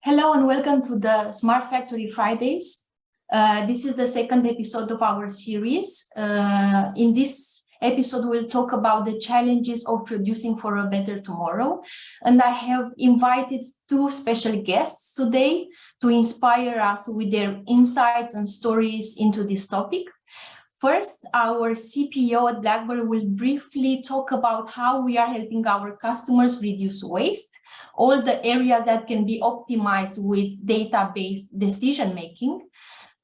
Hello and welcome to the Smart Factory Fridays. This is the second episode of our series. In this episode, we'll talk about the challenges of producing for a better tomorrow. And I have invited two special guests today to inspire us with their insights and stories into this topic. First, our CPO at BlackBerry will briefly talk about how we are helping our customers reduce waste, all the areas that can be optimized with data-based decision-making.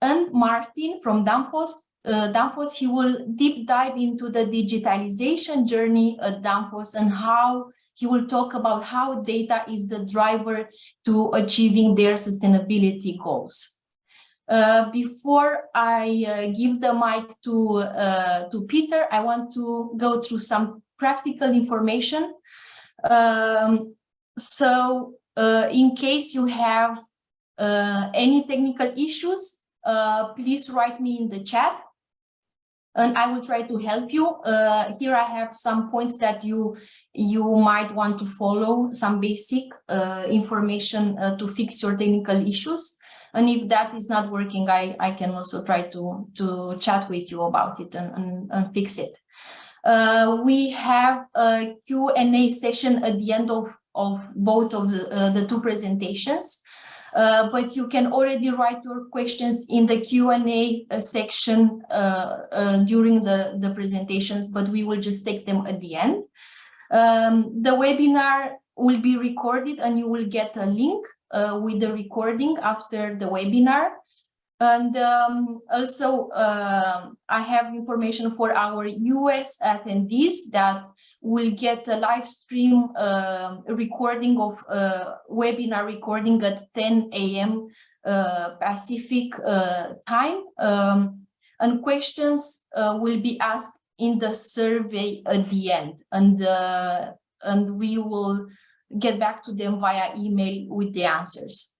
And Martin from Danfoss, he will deep dive into the digitalization journey at Danfoss and how he will talk about how data is the driver to achieving their sustainability goals. Before I give the mic to Peter, I want to go through some practical information. In case you have any technical issues, please write me in the chat and I will try to help you. Here I have some points that you might want to follow, some basic information to fix your technical issues. And if that is not working, I can also try to chat with you about it and fix it. We have a Q&A session at the end of both of the two presentations, but you can already write your questions in the Q&A section during the presentations, but we will just take them at the end. The webinar will be recorded and you will get a link with the recording after the webinar. And also, I have information for our US attendees that will get a live stream recording of webinar recording at 10 a.m. Pacific time. And questions will be asked in the survey at the end. And we will get back to them via email with the answers.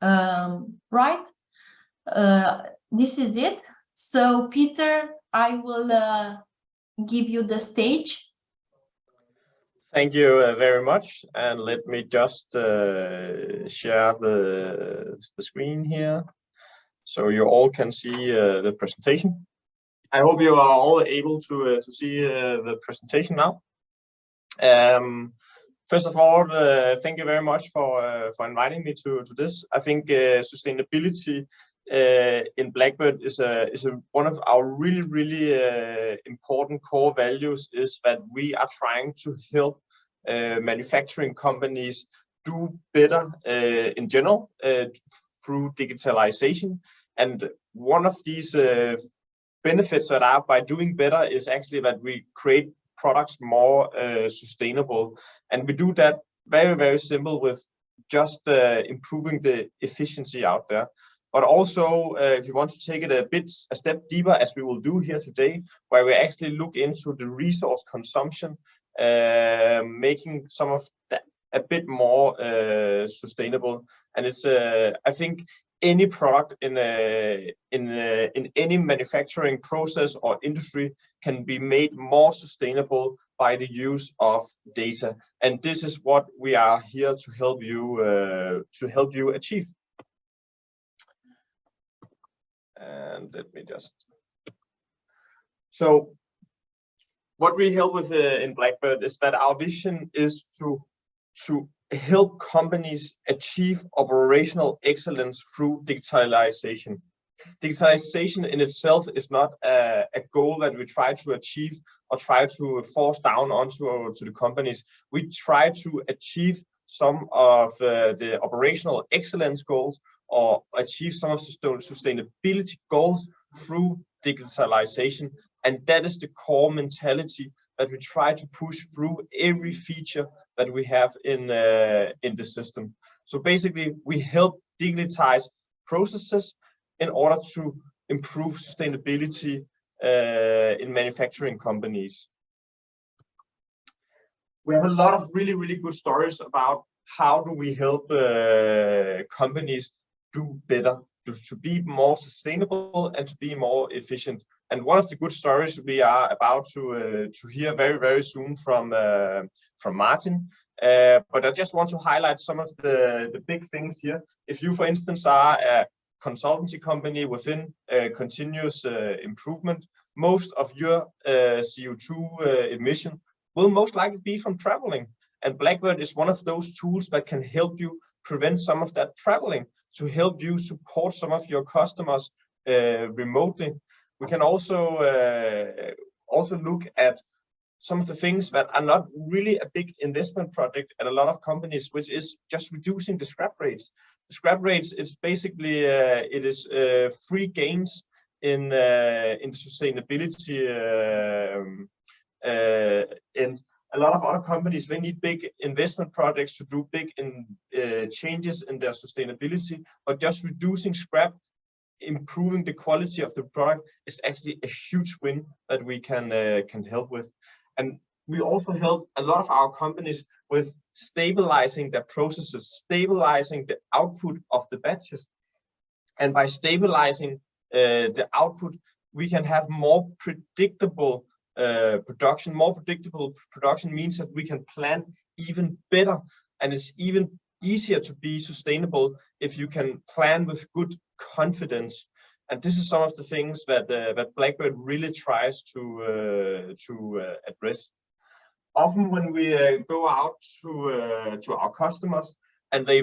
Right? This is it. So, Peter, I will give you the stage. Thank you very much. And let me just share the screen here so you all can see the presentation. I hope you are all able to see the presentation now. First of all, thank you very much for inviting me to this. I think sustainability in Blackbird is one of our really important core values, is that we are trying to help manufacturing companies do better in general through digitalization. And one of these benefits that are by doing better is actually that we create products more sustainable, and we do that very simple with just improving the efficiency out there. But also, if you want to take it a step deeper, as we will do here today, where we actually look into the resource consumption, making some of that a bit more sustainable. And it's I think any product in any manufacturing process or industry can be made more sustainable by the use of data, and this is what we are here to help you achieve. And let me just. So, what we help with in Blackbird is that our vision is to help companies achieve operational excellence through digitalization. Digitalization in itself is not a goal that we try to achieve or try to force down onto the companies. We try to achieve some of the operational excellence goals or achieve some of the sustainability goals through digitalization. And that is the core mentality that we try to push through every feature that we have in the system. So basically, we help digitize processes in order to improve sustainability in manufacturing companies. We have a lot of really good stories about how do we help companies do better, to be more sustainable and to be more efficient. And one of the good stories we are about to hear very soon from Martin But I just want to highlight some of the big things here. If you, for instance, are a consultancy company within continuous improvement, most of your CO2 emission will most likely be from traveling. And Blackbird is one of those tools that can help you prevent some of that traveling, to help you support some of your customers remotely. We can also look at some of the things that are not really a big investment project at a lot of companies, which is just reducing the scrap rates. The scrap rates, it's basically free gains in sustainability, and a lot of other companies, they need big investment projects to do big changes in their sustainability, but just reducing scrap, improving the quality of the product is actually a huge win that we can help with. And we also help a lot of our companies with stabilizing their processes, stabilizing the output of the batches. And by stabilizing the output, we can have more predictable production. More predictable production means that we can plan even better, and it's even easier to be sustainable if you can plan with good confidence. And this is some of the things that Blackbird really tries to address. Often when we go out to our customers and they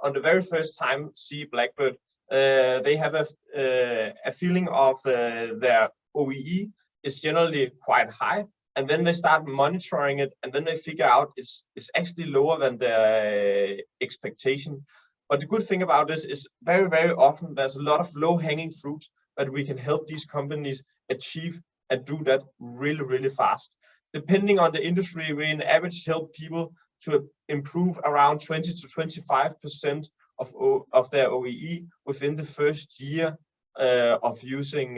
on the very first time see Blackbird, they have a feeling of their OEE is generally quite high, and then they start monitoring it, and then they figure out it's actually lower than their expectation. But the good thing about this is very, very often there's a lot of low-hanging fruit that we can help these companies achieve and do that really, really fast. Depending on the industry, we in average help people to improve around 20 to 25% of their OEE within the first year of using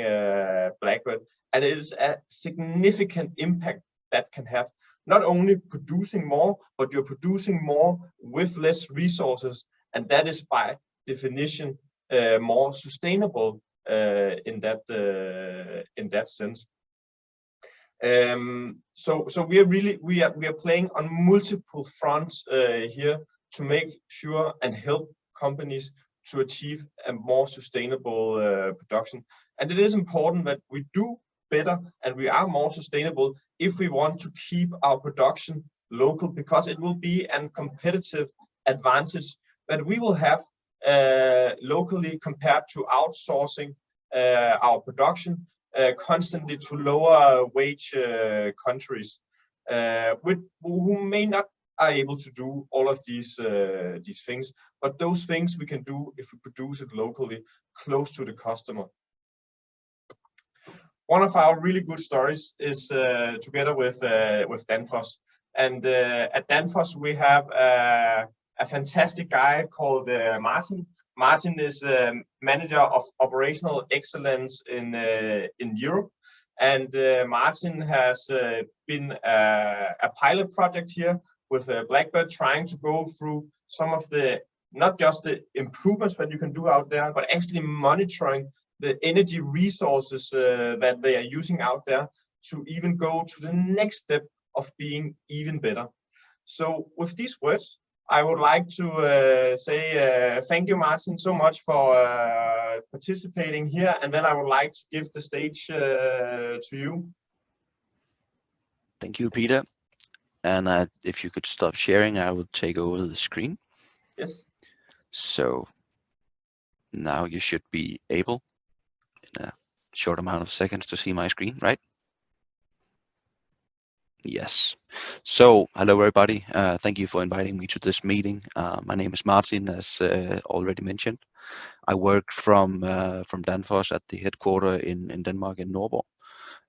Blackbird. And it is a significant impact that can have, not only producing more, but you're producing more with less resources. And that is by definition more sustainable in that sense. So we are playing on multiple fronts here to make sure and help companies to achieve a more sustainable production. And it is important that we do better and we are more sustainable if we want to keep our production local, because it will be a competitive advantage that we will have locally compared to outsourcing our production constantly to lower wage countries, who may not are able to do all of these things, but those things we can do if we produce it locally, close to the customer. One of our really good stories is together with Danfoss, and at Danfoss we have a fantastic guy called Martin. Martin is manager of operational excellence in Europe, and Martin has been a pilot project here with Blackbird, trying to go through some of the, not just the improvements that you can do out there, but actually monitoring the energy resources that they are using out there to even go to the next step of being even better. So with these words, I would like to say thank you, Martin, so much for participating here, and then I would like to give the stage to you. Thank you, Peter. And if you could stop sharing, I will take over the screen. Yes. So now you should be able, in a short amount of seconds, to see my screen, right? Yes. So hello, everybody. Thank you for inviting me to this meeting. My name is Martin, as already mentioned. I work from Danfoss at the headquarters in Denmark, in Nordborg.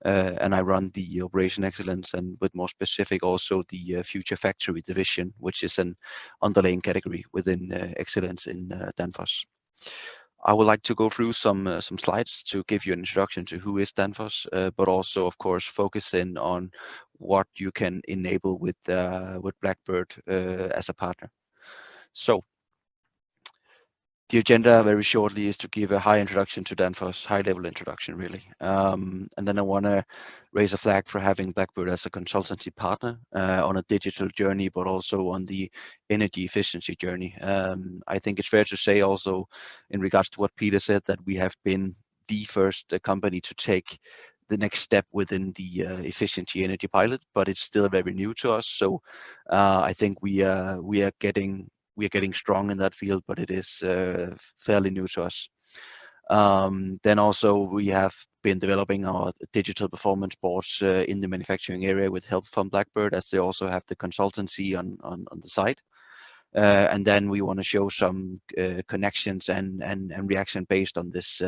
And I run the Operation Excellence, and with more specific also the Future Factory division, which is an underlying category within Excellence in Danfoss. I would like to go through some slides to give you an introduction to who is Danfoss, but also, of course, focus in on what you can enable with Blackbird as a partner. So The agenda very shortly is to give a high introduction to Danfoss, high level introduction really. And then I want to raise a flag for having Blackbird as a consultancy partner on a digital journey, but also on the energy efficiency journey. I think it's fair to say also in regards to what Peter said that we have been the first company to take the next step within the efficiency energy pilot, but it's still very new to us. So I think we are getting strong in that field, but it is fairly new to us. Then also we have been developing our digital performance boards in the manufacturing area with help from Blackbird, as they also have the consultancy on the side. And then we want to show some connections and reaction based on this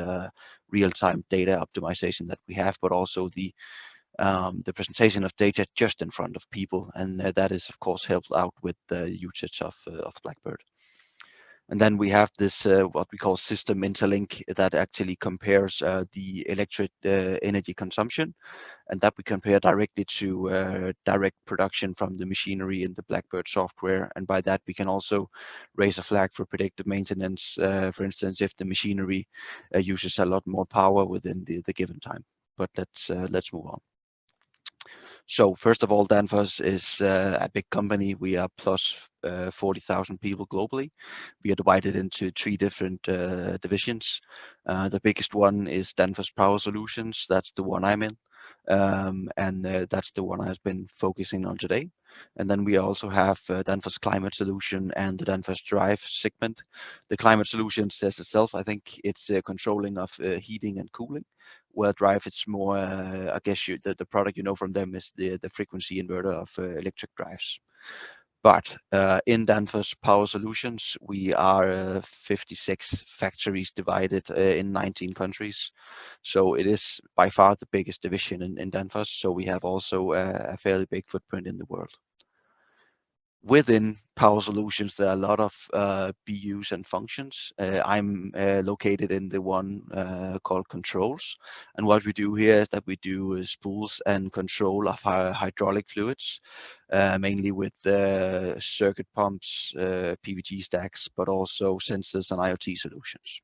real-time data optimization that we have, but also the presentation of data just in front of people, and that is of course helped out with the usage of Blackbird. And then we have this what we call system interlink that actually compares the electric energy consumption, and that we compare directly to direct production from the machinery in the Blackbird software. And by that we can also raise a flag for predictive maintenance, for instance, if the machinery uses a lot more power within the given time. But let's move on. So first of all, Danfoss is a big company. We are plus 40,000 people globally. We are divided into 3 different divisions. The biggest one is Danfoss Power Solutions. That's the one I'm in. And that's the one I've been focusing on today. And then we also have Danfoss Climate Solution and the Danfoss Drive segment. The Climate Solution says itself. I think it's controlling of heating and cooling. Where Drive, it's more, I guess the product you know from them is the frequency inverter of electric drives. But in Danfoss Power Solutions, we are 56 factories divided in 19 countries. So it is by far the biggest division in Danfoss. So we have also a fairly big footprint in the world. Within Power Solutions, there are a lot of BUs and functions. I'm located in the one called Controls. And what we do here is that we do spools and control of hydraulic fluids, mainly with circuit pumps, PVG stacks, but also sensors and IoT solutions.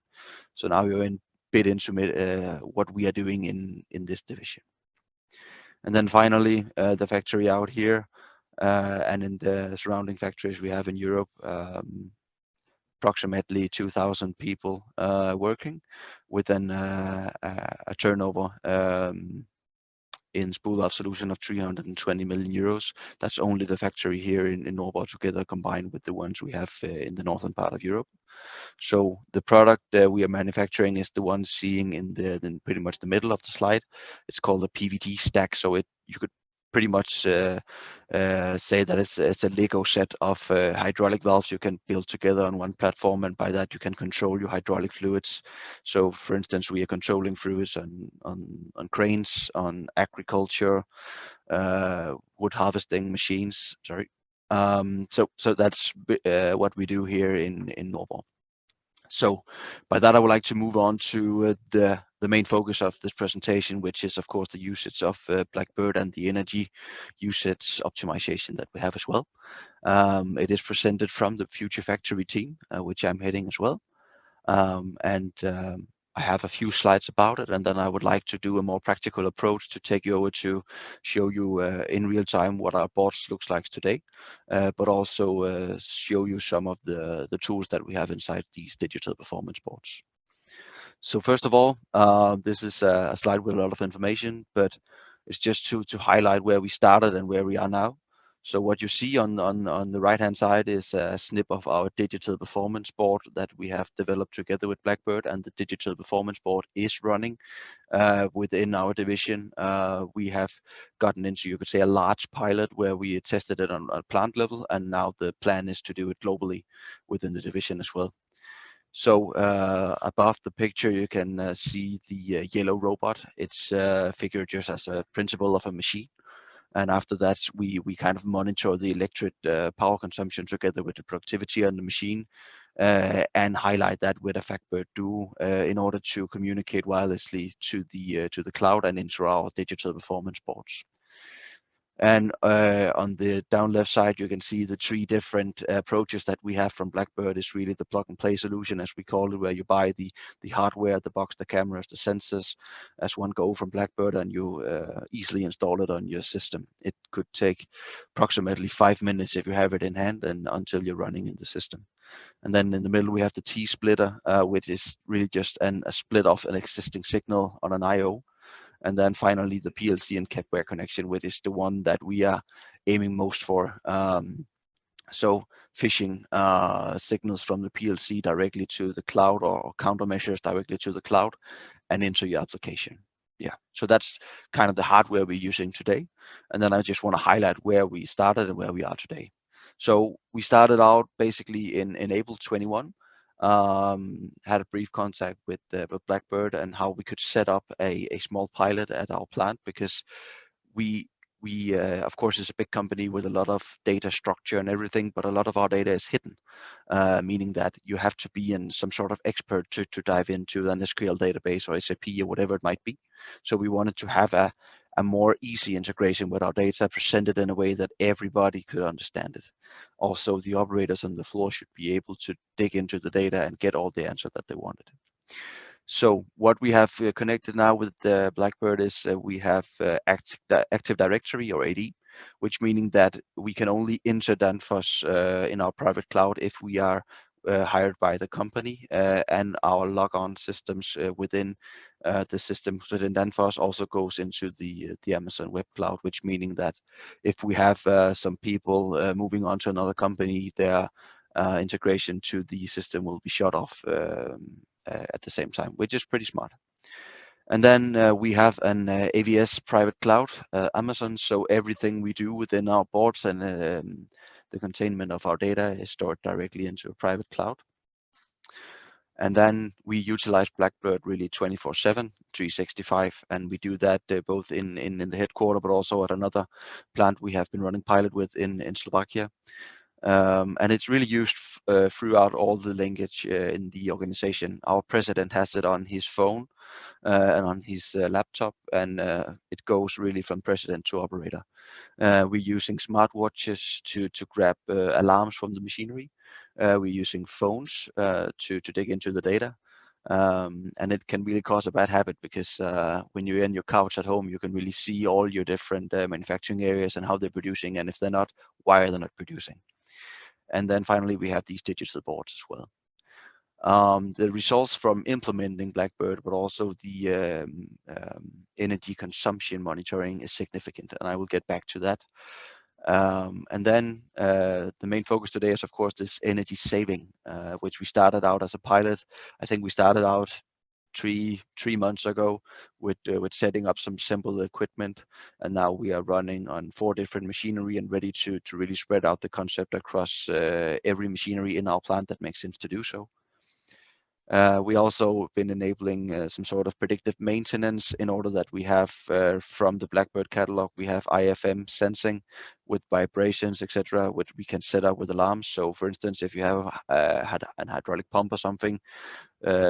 So now you're in bit into what we are doing in this division. And then finally, the factory out here, and in the surrounding factories we have in Europe, approximately 2,000 people working within a turnover in spool-off solution of 320 million euros. That's only the factory here in Norborg together combined with the ones we have in the northern part of Europe. So the product we are manufacturing is the one seeing in pretty much the middle of the slide. It's called a PVG stack. So you could pretty much say that it's a Lego set of hydraulic valves you can build together on one platform, and by that you can control your hydraulic fluids. So for instance, we are controlling fluids on cranes, on agriculture, wood harvesting machines. Sorry. So that's what we do here in Norborg. So by that, I would like to move on to the main focus of this presentation, which is of course the usage of Blackbird and the energy usage optimization that we have as well. It is presented from the Future Factory team, which I'm heading as well. I have a few slides about it, and then I would like to do a more practical approach to take you over to show you in real time what our boards looks like today, but also show you some of the tools that we have inside these digital performance boards. So first of all, this is a slide with a lot of information, but it's just to highlight where we started and where we are now. So what you see on the right-hand side is a snip of our digital performance board that we have developed together with Blackbird, and the digital performance board is running within our division. We have gotten into, you could say, a large pilot where we tested it on a plant level, and now the plan is to do it globally within the division as well. So above the picture, you can see the yellow robot. It's figured just as a principle of a machine. And after that, we kind of monitor the electric power consumption together with the productivity on the machine and highlight that with a Factbird Duo in order to communicate wirelessly to the cloud and into our digital performance boards. And on the down left side, you can see the 3 different approaches that we have from Blackbird. Is really the plug and play solution, as we call it, where you buy the hardware, the box, the cameras, the sensors as one go from Blackbird, and you easily install it on your system. It could take approximately 5 minutes if you have it in hand, and until you're running in the system. And then in the middle, we have the T-splitter, which is really just a split of an existing signal on an I/O. And then finally, the PLC and Kepware connection, which is the one that we are aiming most for. So phishing signals from the PLC directly to the cloud, or countermeasures directly to the cloud and into your application. Yeah, so that's kind of the hardware we're using today. And then I just want to highlight where we started and where we are today. So we started out basically in April 21. Had a brief contact with Blackbird and how we could set up a small pilot at our plant, because we of course is a big company with a lot of data structure and everything, but a lot of our data is hidden, meaning that you have to be in some sort of expert to dive into an SQL database or SAP or whatever it might be. So we wanted to have a more easy integration with our data, presented in a way that everybody could understand it. Also, the operators on the floor should be able to dig into the data and get all the answer that they wanted. So what we have connected now with the Blackbird is we have Active Directory, or AD, which meaning that we can only enter Danfoss in our private cloud if we are hired by the company, and our logon systems within the systems within Danfoss also goes into the Amazon Web Cloud, which meaning that if we have some people moving on to another company, their integration to the system will be shut off at the same time, which is pretty smart. And then we have an AVS private cloud, Amazon. So everything we do within our boards and the containment of our data is stored directly into a private cloud. And then we utilize Blackbird really 24/7, 365, and we do that both in the headquarters, but also at another plant we have been running pilot with in Slovakia. And it's really used throughout all the linkage in the organization. Our president has it on his phone and on his laptop, and it goes really from president to operator. We're using smartwatches to grab alarms from the machinery. We're using phones to dig into the data. And it can really cause a bad habit, because when you're in your couch at home, you can really see all your different manufacturing areas and how they're producing, and if they're not, why are they not producing? And then finally, we have these digital boards as well. The results from implementing Blackbird, but also the energy consumption monitoring, is significant, and I will get back to that. And then the main focus today is, of course, this energy saving, which we started out as a pilot. I think we started out three months ago with setting up some simple equipment, and now we are running on 4 different machinery and ready to really spread out the concept across every machinery in our plant that makes sense to do so. We also been enabling some sort of predictive maintenance, in order that we have from the Blackbird catalog, we have IFM sensing with vibrations, etc., which we can set up with alarms. So for instance, if you have had an hydraulic pump or something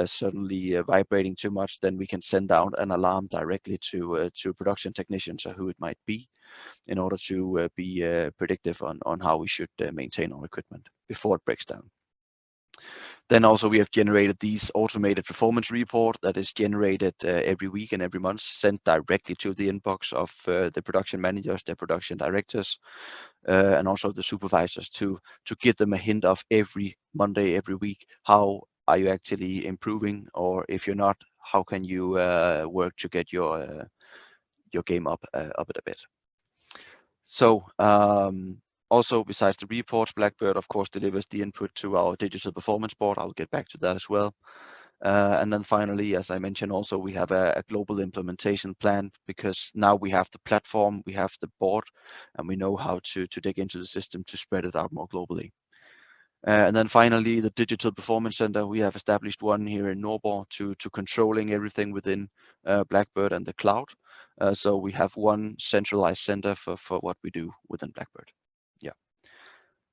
suddenly vibrating too much, then we can send out an alarm directly to production technicians, or who it might be, in order to be predictive on how we should maintain our equipment before it breaks down. Then also we have generated these automated performance report that is generated every week and every month, sent directly to the inbox of the production managers, the production directors, and also the supervisors, to give them a hint of every Monday, every week, how are you actually improving, or if you're not, how can you work to get your game up a bit. So also, besides the reports, Blackbird, of course, delivers the input to our digital performance board. I'll get back to that as well. And then finally, as I mentioned, also we have a global implementation plan, because now we have the platform, we have the board, and we know how to dig into the system to spread it out more globally. And then finally, the digital performance center, we have established one here in Norborg to controlling everything within Blackbird and the cloud. So we have one centralized center for what we do within Blackbird. Yeah.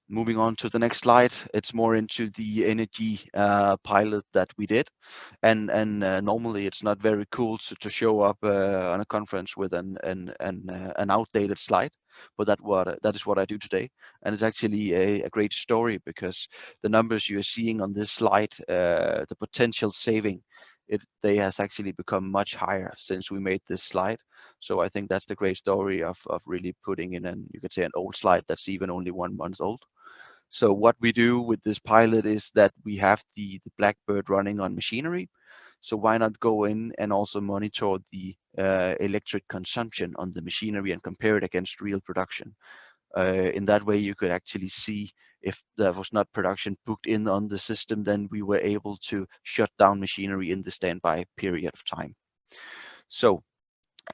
Moving on to the next slide, it's more into the energy pilot that we did, and normally it's not very cool to show up on a conference with an outdated slide, but that is what I do today. And it's actually a great story, because the numbers you are seeing on this slide, the potential saving, they has actually become much higher since we made this slide. So I think that's the great story of really putting in you could say an old slide that's even only 1 month old. So what we do with this pilot is that we have the Blackbird running on machinery. So why not go in and also monitor the electric consumption on the machinery and compare it against real production? In that way, you could actually see if there was not production booked in on the system, then we were able to shut down machinery in the standby period of time. So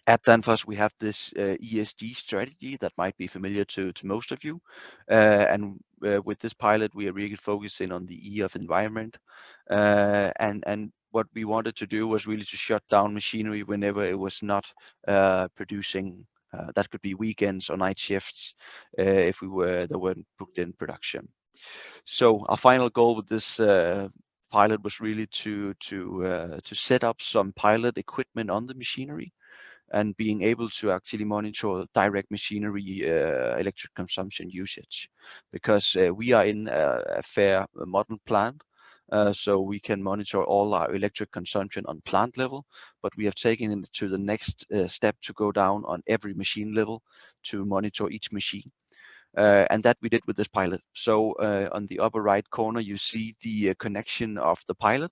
at Danfoss, we have this ESG strategy that might be familiar to most of you. And with this pilot, we are really focusing on the E of environment. And what we wanted to do was really to shut down machinery whenever it was not producing. That could be weekends or night shifts if they weren't booked in production. So our final goal with this pilot was really to set up some pilot equipment on the machinery, and being able to actually monitor direct machinery electric consumption usage, because we are in a fair modern plant. So we can monitor all our electric consumption on plant level, but we have taken it to the next step to go down on every machine level to monitor each machine. And that we did with this pilot. So on the upper right corner, you see the connection of the pilot,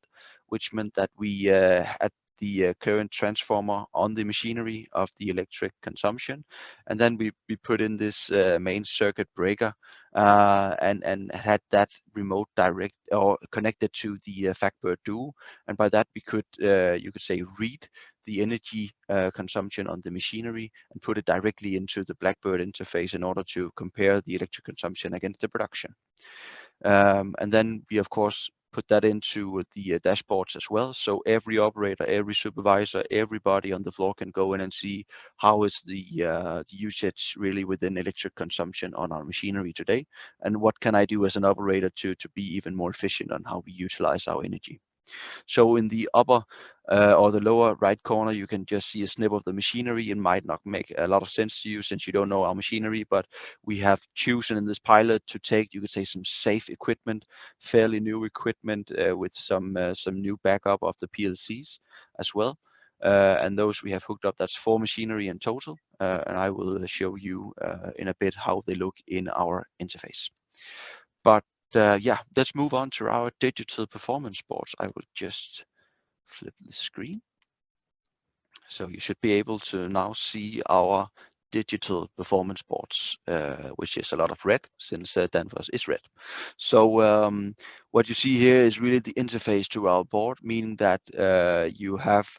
which meant that we had the current transformer on the machinery of the electric consumption. And then we put in this main circuit breaker and had that remote direct or connected to the Factbird Duo. And by that, we could, you could say, read the energy consumption on the machinery and put it directly into the Blackbird interface in order to compare the electric consumption against the production. And then we, of course, put that into the dashboards as well. So every operator, every supervisor, everybody on the floor can go in and see how is the usage really within electric consumption on our machinery today, and what can I do as an operator to be even more efficient on how we utilize our energy. So in the upper or the lower right corner, you can just see a snip of the machinery. It might not make a lot of sense to you since you don't know our machinery, but we have chosen in this pilot to take, you could say, some safe equipment, fairly new equipment with some new backup of the PLCs as well. And those we have hooked up, that's 4 machinery in total. And I will show you in a bit how they look in our interface. But yeah, let's move on to our digital performance boards. I will just flip the screen. So you should be able to now see our digital performance boards, which is a lot of red since Danfoss is red. So what you see here is really the interface to our board, meaning that you have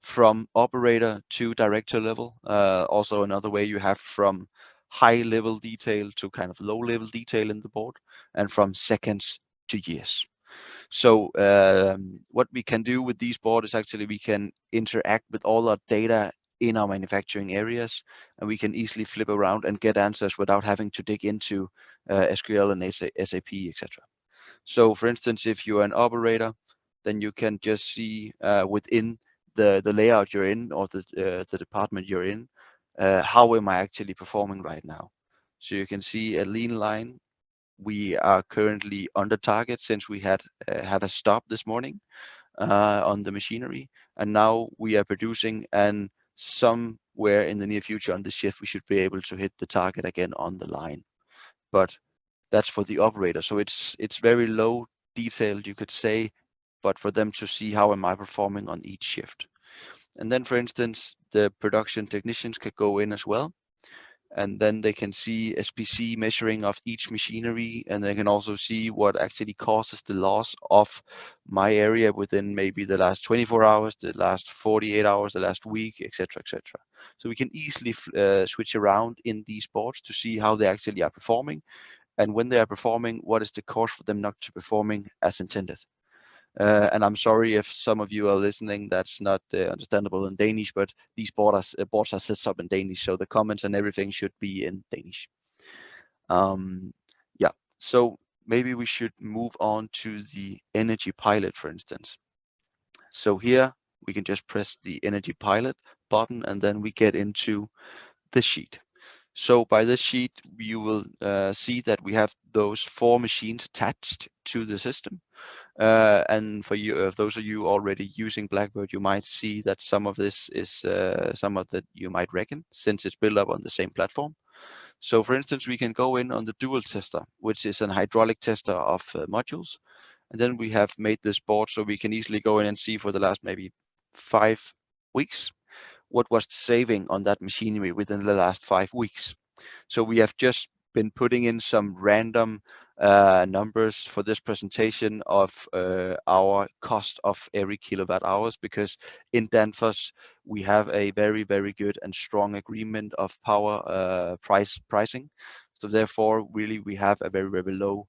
from operator to director level. Also another way, you have from high level detail to kind of low level detail in the board, and from seconds to years. So what we can do with these boards is actually we can interact with all our data in our manufacturing areas, and we can easily flip around and get answers without having to dig into SQL and SAP, etc. So for instance, if you're an operator, then you can just see within the layout you're in, or the department you're in, how am I actually performing right now. So you can see a lean line. We are currently under target since we had a stop this morning on the machinery, and now we are producing, and somewhere in the near future on the shift we should be able to hit the target again on the line. But that's for the operator, so it's very low detailed, you could say, but for them to see how am I performing on each shift. And then, for instance, the production technicians could go in as well, and then they can see SPC measuring of each machinery, and they can also see what actually causes the loss of my area within maybe the last 24 hours, the last 48 hours, the last week, etc., etc. So we can easily switch around in these boards to see how they actually are performing, and when they are performing, what is the cause for them not to performing as intended. And I'm sorry if some of you are listening that's not understandable in Danish, but these boards are set up in Danish, so the comments and everything should be in Danish. Yeah, so maybe we should move on to the energy pilot, for instance. So here we can just press the energy pilot button, and then we get into the sheet. So by this sheet, you will see that we have those 4 machines attached to the system. And for you, those of you already using Blackbird, you might see that some of this is some of that you might reckon, since it's built up on the same platform. So for instance, we can go in on the dual tester, which is an hydraulic tester of modules. And then we have made this board so we can easily go in and see for the last maybe 5 weeks, what was the saving on that machinery within the last 5 weeks. So we have just been putting in some random numbers for this presentation of our cost of every kilowatt hours, because in Danfoss we have a very, very good and strong agreement of power pricing. So therefore, really, we have a very, very low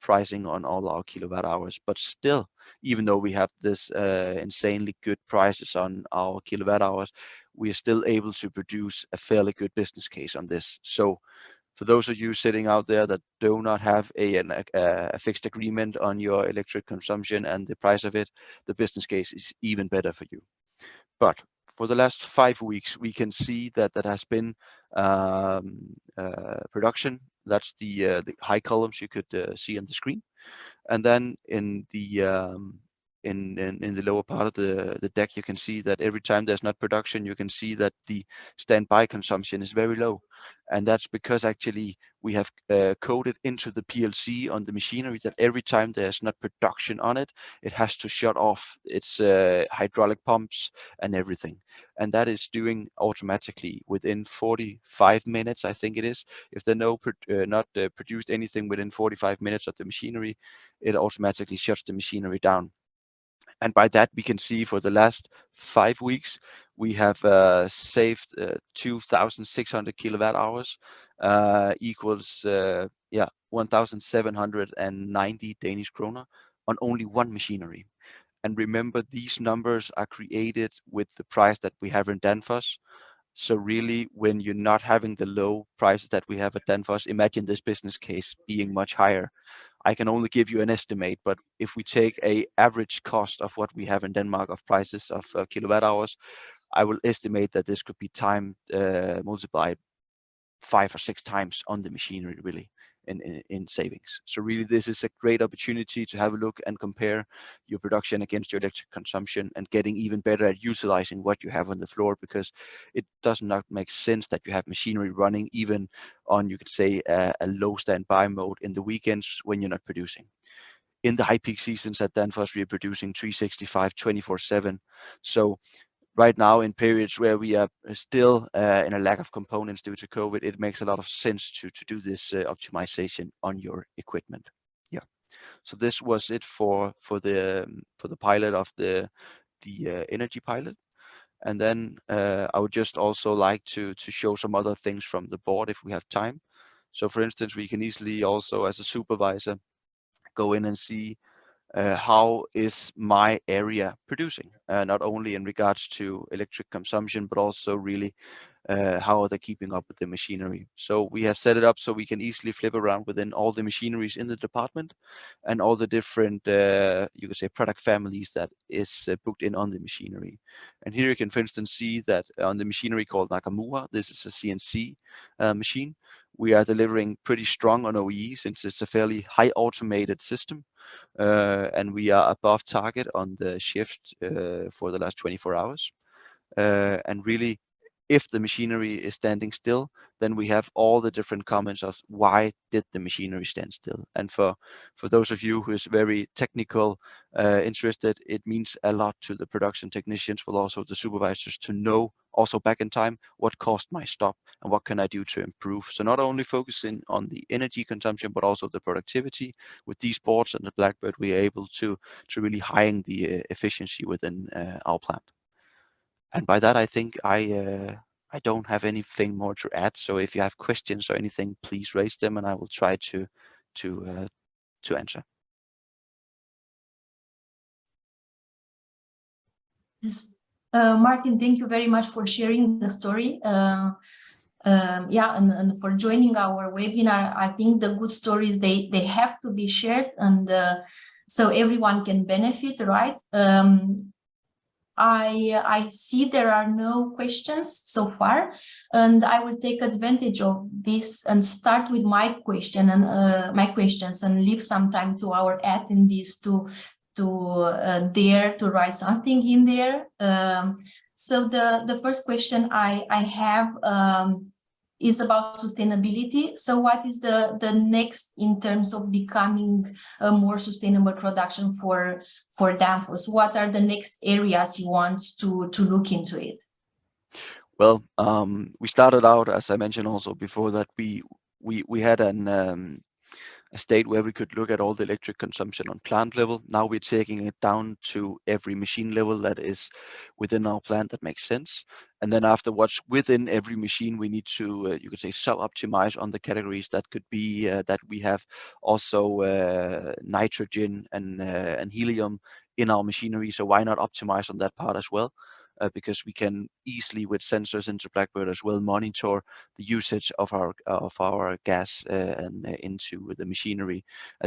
pricing on all our kilowatt hours. But still, even though we have this insanely good prices on our kilowatt hours, we are still able to produce a fairly good business case on this. So for those of you sitting out there that do not have a fixed agreement on your electric consumption and the price of it, the business case is even better for you. But for the last 5 weeks, we can see that that has been production. That's the high columns you could see on the screen. And then in the lower part of the deck, you can see that every time there's not production, you can see that the standby consumption is very low. And that's because actually we have coded into the PLC on the machinery that every time there's not production on it, it has to shut off its hydraulic pumps and everything. And that is doing automatically within 45 minutes, I think it is. If they're not produced anything within 45 minutes of the machinery, it automatically shuts the machinery down. And by that, we can see for the last 5 weeks, we have saved 2,600 kilowatt hours, equals 1,790 Danish kroner on only one machinery. And remember, these numbers are created with the price that we have in Danfoss. So really, when you're not having the low prices that we have at Danfoss, imagine this business case being much higher. I can only give you an estimate, but if we take a average cost of what we have in Denmark of prices of kilowatt hours, I will estimate that this could be multiplied 5 or 6 times on the machinery, really, in savings. So really, this is a great opportunity to have a look and compare your production against your electric consumption and getting even better at utilizing what you have on the floor, because it does not make sense that you have machinery running even on, you could say, a low standby mode in the weekends when you're not producing. In the high peak seasons at Danfoss, we are producing 365 24/7. So right now, in periods where we are still in a lack of components due to COVID, it makes a lot of sense to do this optimization on your equipment. Yeah. So this was it for the pilot of the energy pilot. And then I would just also like to show some other things from the board if we have time. So for instance, we can easily also, as a supervisor, go in and see how is my area producing, not only in regards to electric consumption, but also really how are they keeping up with the machinery. So we have set it up so we can easily flip around within all the machineries in the department and all the different, you could say, product families that is booked in on the machinery. And here you can, for instance, see that on the machinery called Nakamura, this is a CNC machine. We are delivering pretty strong on OEE since it's a fairly high automated system. And we are above target on the shift for the last 24 hours. And really, if the machinery is standing still, then we have all the different comments of why did the machinery stand still. And for those of you who is very technical interested, it means a lot to the production technicians, but also the supervisors, to know also back in time what caused my stop and what can I do to improve. So not only focusing on the energy consumption, but also the productivity. With these boards and the Blackbird, we are able to really heighten the efficiency within our plant. And by that, I think I don't have anything more to add. So if you have questions or anything, please raise them, and I will try to answer. Yes. Martin, thank you very much for sharing the story. And for joining our webinar. I think the good stories, they have to be shared, and so everyone can benefit, right? I see there are no questions so far, and I will take advantage of this and start with my question and my questions, and leave some time to our attendees to dare to write something in there. So the first question I have is about sustainability. So what is the next in terms of becoming a more sustainable production for Danfoss? What are the next areas you want to look into it? Well, we started out, as I mentioned also before, that we had a state where we could look at all the electric consumption on plant level. Now we're taking it down to every machine level that is within our plant that makes sense. And then afterwards, within every machine, we need to, you could say, sub-optimize on the categories. That could be that we have also nitrogen and helium in our machinery. So why not optimize on that part as well? Because we can easily, with sensors into Blackbird as well, monitor the usage of our gas and into the machinery.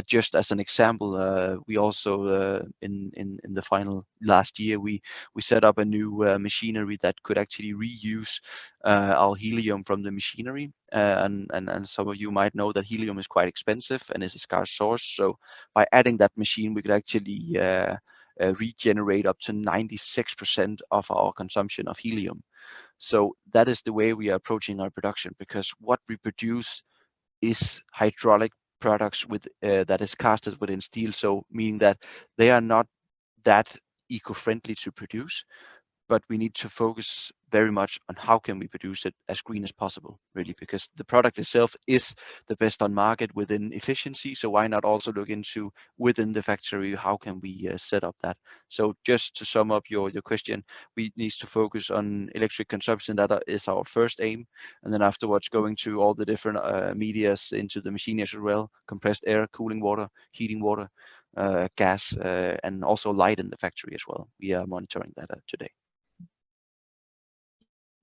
Just as an example, we also in the final last year we set up a new machinery that could actually reuse our helium from the machinery. And some of you might know that helium is quite expensive and is a scarce source. So by adding that machine, we could actually regenerate up to 96% of our consumption of helium. So that is the way we are approaching our production, because what we produce is hydraulic products with that is casted within steel. So meaning that they are not that eco-friendly to produce, but we need to focus very much on how can we produce it as green as possible, really, because the product itself is the best on market within efficiency. So why not also look into within the factory, how can we set up that? So just to sum up your question, we need to focus on electric consumption. That is our first aim. And then afterwards going to all the different medias into the machine as well, compressed air, cooling water, heating water, gas, and also light in the factory as well. We are monitoring that today.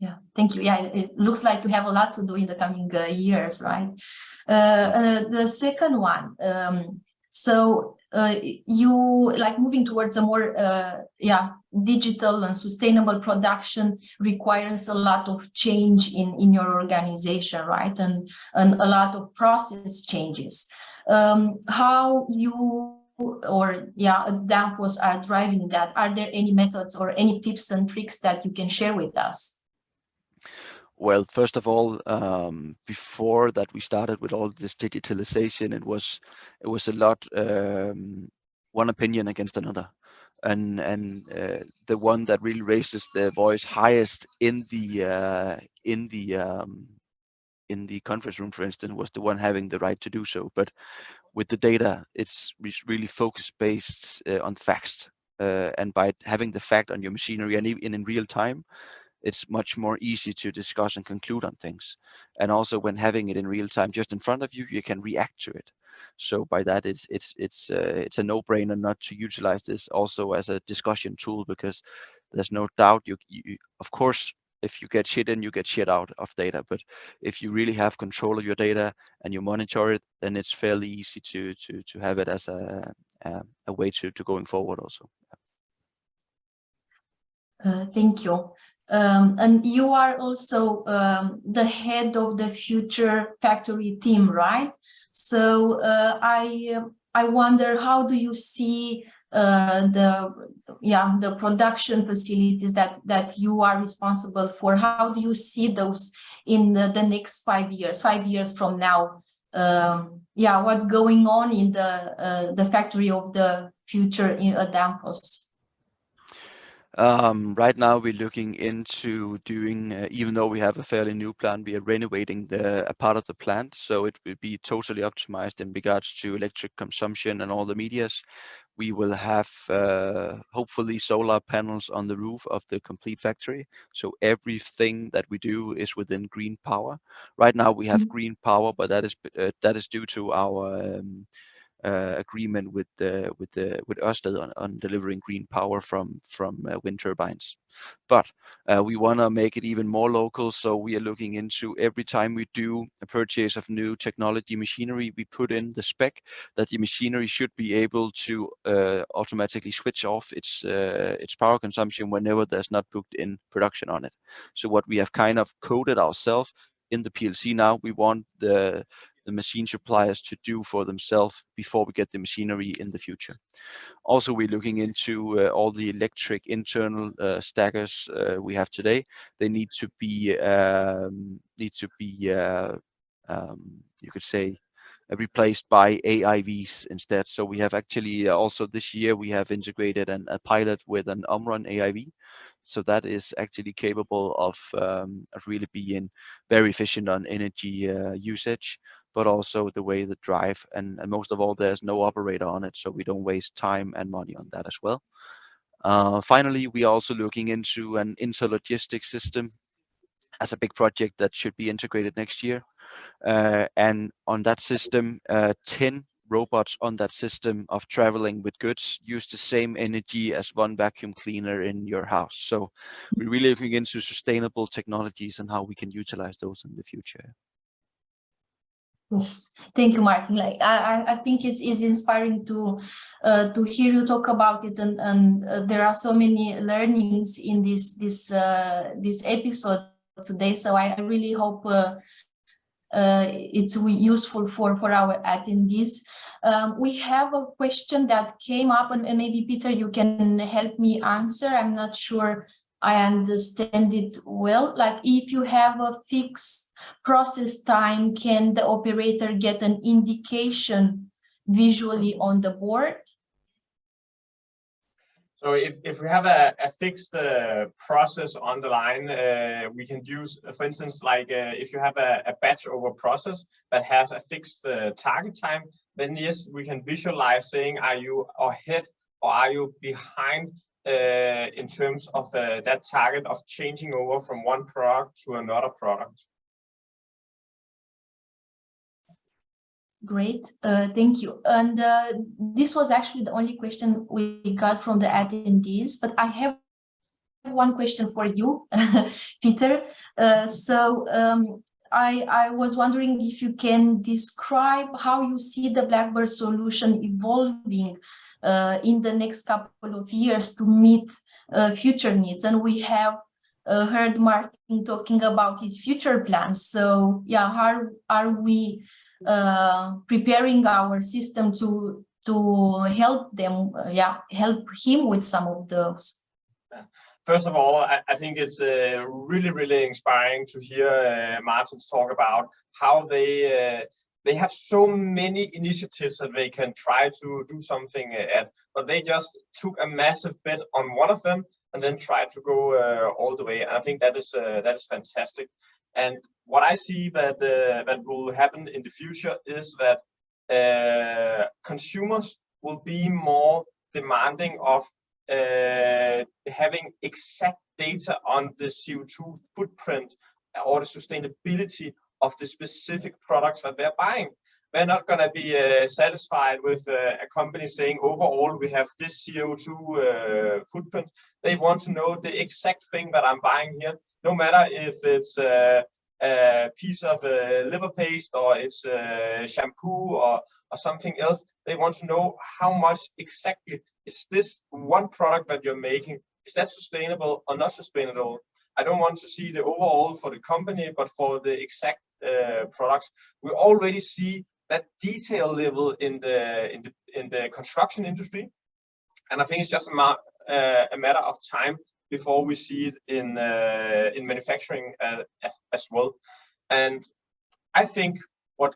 Yeah, thank you. Yeah, it looks like you have a lot to do in the coming years, right? The second one, so you like moving towards a more digital and sustainable production requires a lot of change in your organization, right? And a lot of process changes. How you or Danfoss are driving that? Are there any methods or any tips and tricks that you can share with us? Well, first of all, before that we started with all this digitalization, it was a lot one opinion against another, and the one that really raises their voice highest in the conference room, for instance, was the one having the right to do so. But with the data, it's really focus based on facts, and by having the fact on your machinery and in real time, it's much more easy to discuss and conclude on things. And also when having it in real time just in front of you, you can react to it. So by that, it's a no-brainer not to utilize this also as a discussion tool, because there's no doubt you of course, if you get shit in, you get shit out of data. But if you really have control of your data and you monitor it, then it's fairly easy to have it as a way to going forward also. Thank you. And you are also the head of the future factory team, right? So I wonder, how do you see the production facilities that you are responsible for? How do you see those in the next 5 years? 5 years from now, what's going on in the factory of the future in Danfoss? Right now we're looking into doing, even though we have a fairly new plant, we are renovating a part of the plant, so it will be totally optimized in regards to electric consumption and all the medias. We will have hopefully solar panels on the roof of the complete factory, so everything that we do is within green power. Right now we have green power, but that is due to our agreement with Ørsted on delivering green power from wind turbines. But we want to make it even more local, so we are looking into every time we do a purchase of new technology machinery, we put in the spec that the machinery should be able to automatically switch off its power consumption whenever there's not booked in production on it. So what we have kind of coded ourselves in the PLC now, we want the machine suppliers to do for themselves before we get the machinery in the future. Also, we're looking into all the electric internal stackers we have today. They need to be you could say replaced by AIVs instead. So we have actually also this year we have integrated a pilot with an Omron AIV. So that is actually capable of really being very efficient on energy usage, but also the way the drive, and most of all, there's no operator on it, so we don't waste time and money on that as well. Finally, we are also looking into an interlogistics system as a big project that should be integrated next year. And on that system, 10 robots on that system of traveling with goods use the same energy as one vacuum cleaner in your house. So we're really looking into sustainable technologies and how we can utilize those in the future. Yes, thank you, Martin. Like I think it's inspiring to hear you talk about it, and there are so many learnings in this episode today. So I really hope it's useful for our attendees. We have a question that came up, and maybe Peter, you can help me answer. I'm not sure I understand it well. Like, if you have a fixed process time, can the operator get an indication visually on the board? So if we have a fixed process on the line, we can use, for instance, like if you have a batch over process that has a fixed target time, then yes, we can visualize saying, are you ahead or are you behind in terms of that target of changing over from one product to another product. Great, thank you. And this was actually the only question we got from the attendees, but I have one question for you, Peter. I was wondering if you can describe how you see the Blackbird solution evolving in the next couple of years to meet future needs. And we have heard Martin talking about his future plans. So yeah, how are we preparing our system to help them, help him with some of those? First of all, I think it's really inspiring to hear Martin's talk about how they have so many initiatives that they can try to do something at, but they just took a massive bet on one of them and then tried to go all the way. And I think that is fantastic. And what I see that will happen in the future is that consumers will be more demanding of having exact data on the CO2 footprint or the sustainability of the specific products that they're buying. They're not going to be satisfied with a company saying overall we have this CO2 footprint. They want to know the exact thing that I'm buying here, no matter if it's a piece of liver paste or it's shampoo or something else. They want to know how much exactly is this one product that you're making, is that sustainable or not sustainable? I don't want to see the overall for the company, but for the exact products. We already see that detail level in the construction industry, and I think it's just a matter of time before we see it in manufacturing as well. And I think what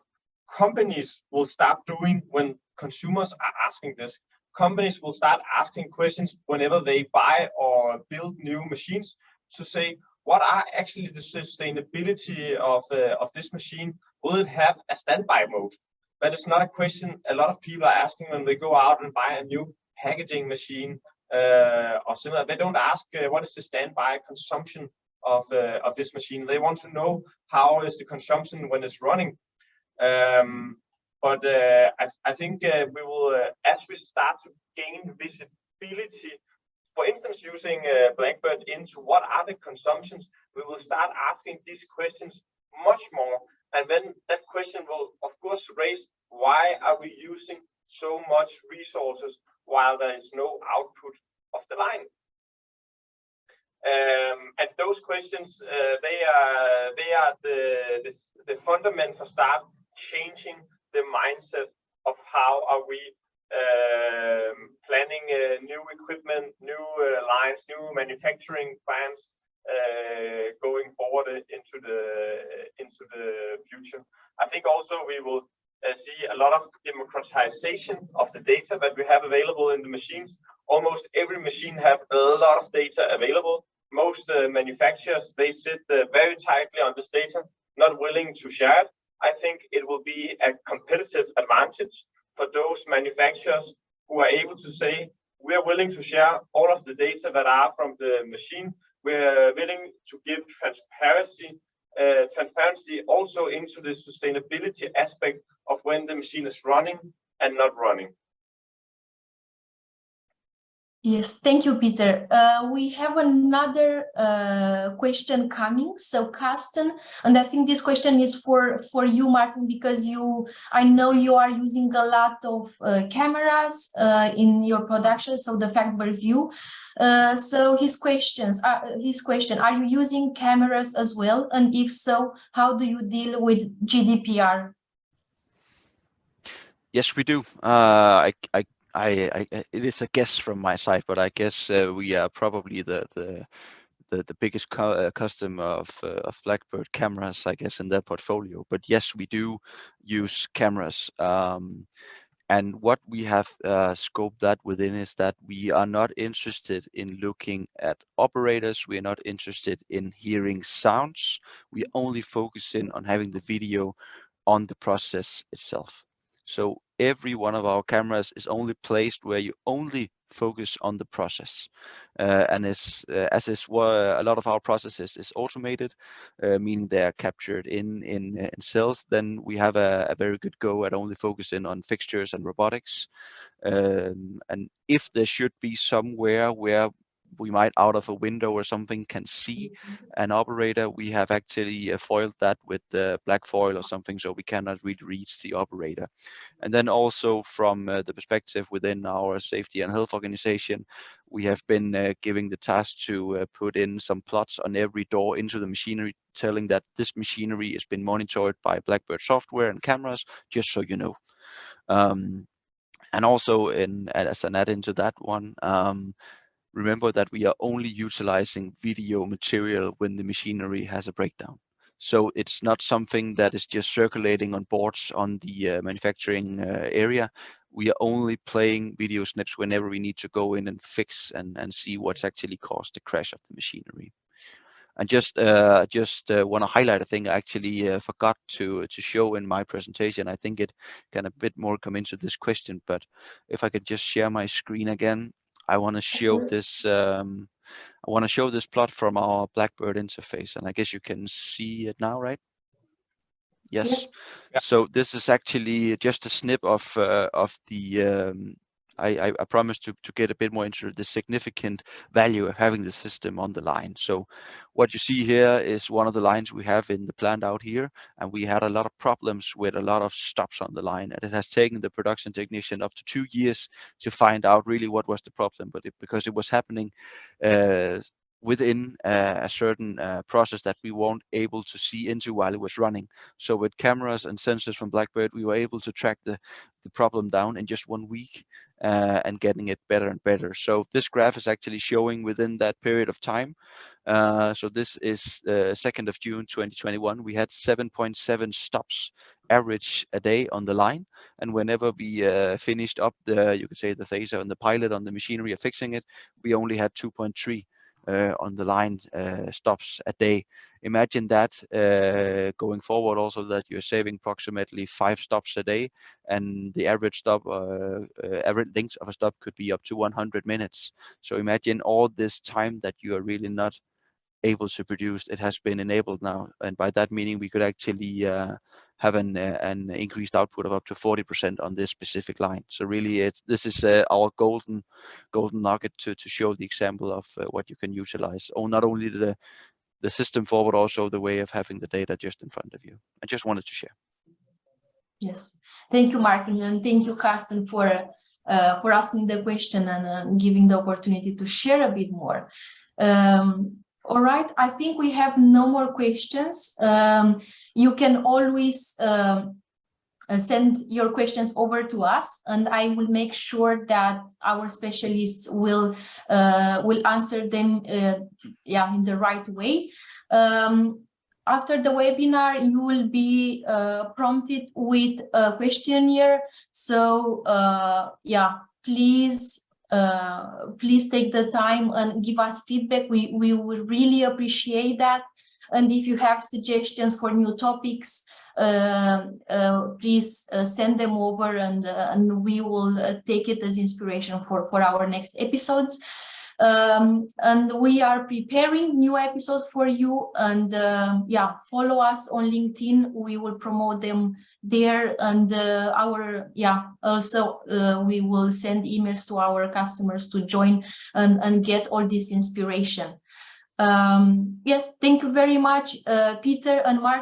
companies will start doing when consumers are asking this, companies will start asking questions whenever they buy or build new machines to say, what are actually the sustainability of this machine? Will it have a standby mode? That is not a question a lot of people are asking when they go out and buy a new packaging machine or similar. They don't ask what is the standby consumption of this machine. They want to know how is the consumption when it's running. But I think we will, as we start to gain visibility, for instance, using Blackbird into what are the consumptions, we will start asking these questions much more. And then that question will, of course, raise why are we using so much resources while there is no output of the line? And those questions, they are the fundament for start changing the mindset of how are we planning new equipment, new lines, new manufacturing plans going forward into the future. I think also we will see a lot of democratization of the data that we have available in the machines. Almost every machine have a lot of data available. Most manufacturers, they sit very tightly on this data, not willing to share it. I think it will be a competitive advantage for those manufacturers who are able to say, we are willing to share all of the data that are from the machine. We're willing to give transparency also into the sustainability aspect of when the machine is running and not running. Yes, thank you, Peter. We have another question coming. So, Carsten, and I think this question is for you, Martin, because I know you are using a lot of cameras in your production. So, the Factbird View. So, his question: are you using cameras as well? And if so, how do you deal with GDPR? Yes, we do. It is a guess from my side, but I guess we are probably the biggest customer of Blackbird cameras, I guess, in their portfolio. But yes, we do use cameras. And what we have scoped that within is that we are not interested in looking at operators. We are not interested in hearing sounds. We only focus in on having the video on the process itself. So every one of our cameras is only placed where you only focus on the process. And as is a lot of our processes is automated, meaning they are captured in cells, then we have a very good go at only focusing on fixtures and robotics. And if there should be somewhere where we might out of a window or something can see an operator, we have actually foiled that with black foil or something, so we cannot really reach the operator. And then also from the perspective within our safety and health organization, we have been giving the task to put in some plots on every door into the machinery, telling that this machinery has been monitored by Blackbird software and cameras, just so you know. And also, as an add-in to that one, remember that we are only utilizing video material when the machinery has a breakdown. So it's not something that is just circulating on boards on the manufacturing area. We are only playing video snips whenever we need to go in and fix and see what's actually caused the crash of the machinery. And just want to highlight a thing I actually forgot to show in my presentation. I think it can a bit more come into this question, but if I could just share my screen again. I want to show this. I want to show this plot from our Blackbird interface, and I guess you can see it now, right? Yes. Yeah. So this is actually just a snip of the. I promised to get a bit more into the significant value of having the system on the line. So what you see here is one of the lines we have in the plant out here, and we had a lot of problems with a lot of stops on the line, and it has taken the production technician up to 2 years to find out really what was the problem, but because it was happening within a certain process that we weren't able to see into while it was running. So with cameras and sensors from Blackbird, we were able to track the problem down in just 1 week and getting it better and better. So this graph is actually showing within that period of time. So this is 2nd of June 2021. We had 7.7 stops average a day on the line, and whenever we finished up you could say the phaser and the pilot on the machinery of fixing it, we only had 2.3 on the line stops a day. Imagine that going forward also, that you're saving approximately 5 stops a day, and the average stop average length of a stop could be up to 100 minutes. So imagine all this time that you are really not able to produce, it has been enabled now, and by that meaning we could actually have an increased output of up to 40% on this specific line. So really, this is our golden nugget to show the example of what you can utilize, or not only the system for, but also the way of having the data just in front of you. I just wanted to share. Yes, thank you, Martin, and thank you, Carsten, for asking the question and giving the opportunity to share a bit more. All right, I think we have no more questions. You can always send your questions over to us, and I will make sure that our specialists will answer them in the right way. After the webinar, you will be prompted with a questionnaire. So please take the time and give us feedback. We would really appreciate that. And if you have suggestions for new topics, please send them over, and we will take it as inspiration for our next episodes. And we are preparing new episodes for you, and follow us on LinkedIn. We will promote them there, and also we will send emails to our customers to join and get all this inspiration. Yes, thank you very much, Peter and Mark.